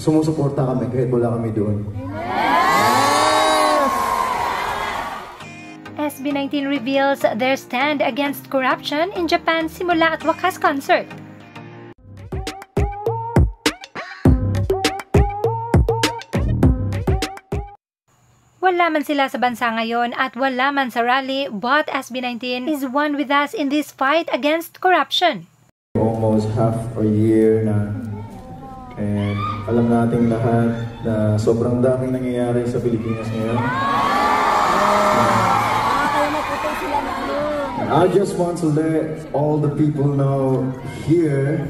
sumusuporta kami kahit wala kami doon. SB19 reveals their stand against corruption in Japan's Simula at Wakas concert. Wala man sila sa bansa ngayon at wala man sa rally, but SB19 is one with us in this fight against corruption. Almost half a year na, and alam nating lahat na sobrang daming nangyayari sa Pilipinas ngayon. I just want to let all the people know here,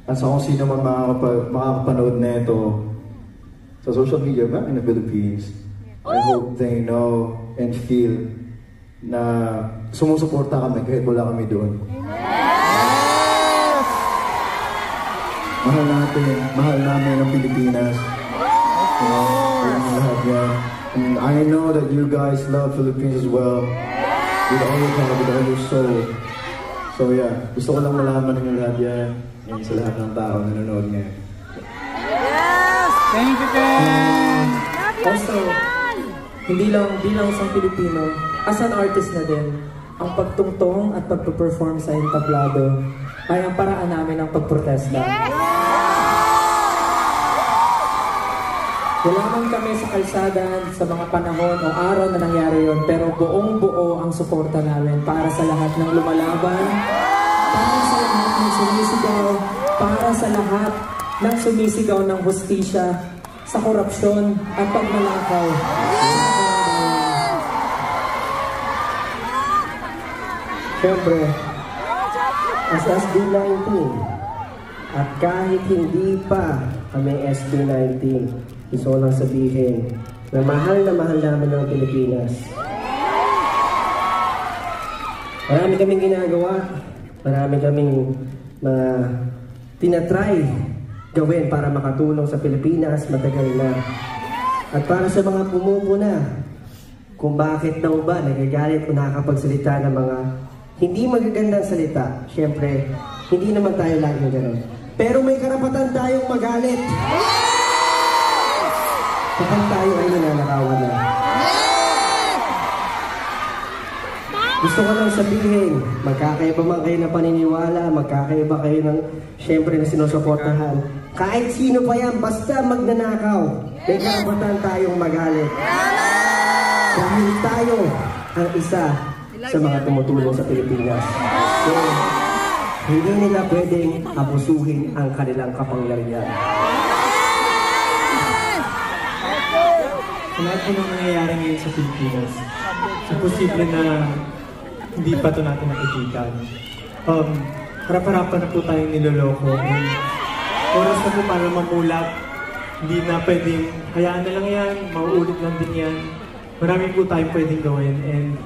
at sa kung sino man makakapanood na ito sa social media back in the Philippines, I hope they know and feel na sumusuporta kami kahit wala kami doon. Mahal namin ang Pilipinas. Lahat yan. And I know that you guys love Philippines as well. With all your heart, with all your soul. So yeah, gusto ko lang malaman ninyo lahat yan. And sa lahat ng tao na nanonood ngayon. Thank you, Ken! Also, hindi lang isang Pilipino, as an artist na din, ang pagtungtong at pagpe-perform sa entablado ay ang paraan namin ng pagprotesta. Wala man kami sa kalsada sa mga panahon o araw na nangyari yon, pero buong-buo ang suporta namin para sa lahat ng lumalaban, para sa lahat ng sumisigaw, para sa lahat ng sumisigaw ng hustisya sa korupsyon at pagmalakaw. Siyempre, as SB19, at kahit hindi pa kami SB19, gusto ko lang sabihin na mahal namin ng Pilipinas. Marami kaming ginagawa, marami kaming tinatry gawin para makatulong sa Pilipinas matagal na. At para sa mga pumupuna, kung bakit daw ba nagagalit o nakakapagsalita ng mga hindi magagandang salita, syempre, hindi naman tayo laging gano'n. Pero may karapatan tayong magalit. Kapag tayo ay nananakawan na. Gusto ko lang sabihin, magkakaiba man kayo ng paniniwala, magkakaiba kayo ng, syempre, na sinusuportahan. Kahit sino pa yan, basta magnanakaw, may karapatan tayong magalit. Dahil tayo ang isa sa mga tumutulong sa Pilipinas. So, hindi nila pwedeng abusuhin ang kanilang kapangyarihan. Sa lahat po nang nangyayari ngayon sa Pilipinas, so posible na hindi pa ito natin nakikita. Harap-harapan na po tayong niloloko. Oras na po para mamulat. Hindi na pwedeng, hayaan na lang yan, mauulit lang din yan. Marami po tayong pwedeng gawin. And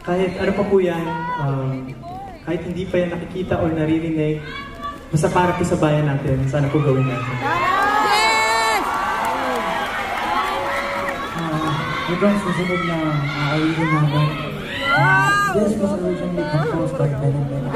kahit ano pa po yan, kahit hindi pa yan nakikita o naririnig, basta para po sa bayan natin, sana po gawin natin. Hanggang susunod na nakawin namin. Yes, masalusan ni Pangkos, kahit ganun.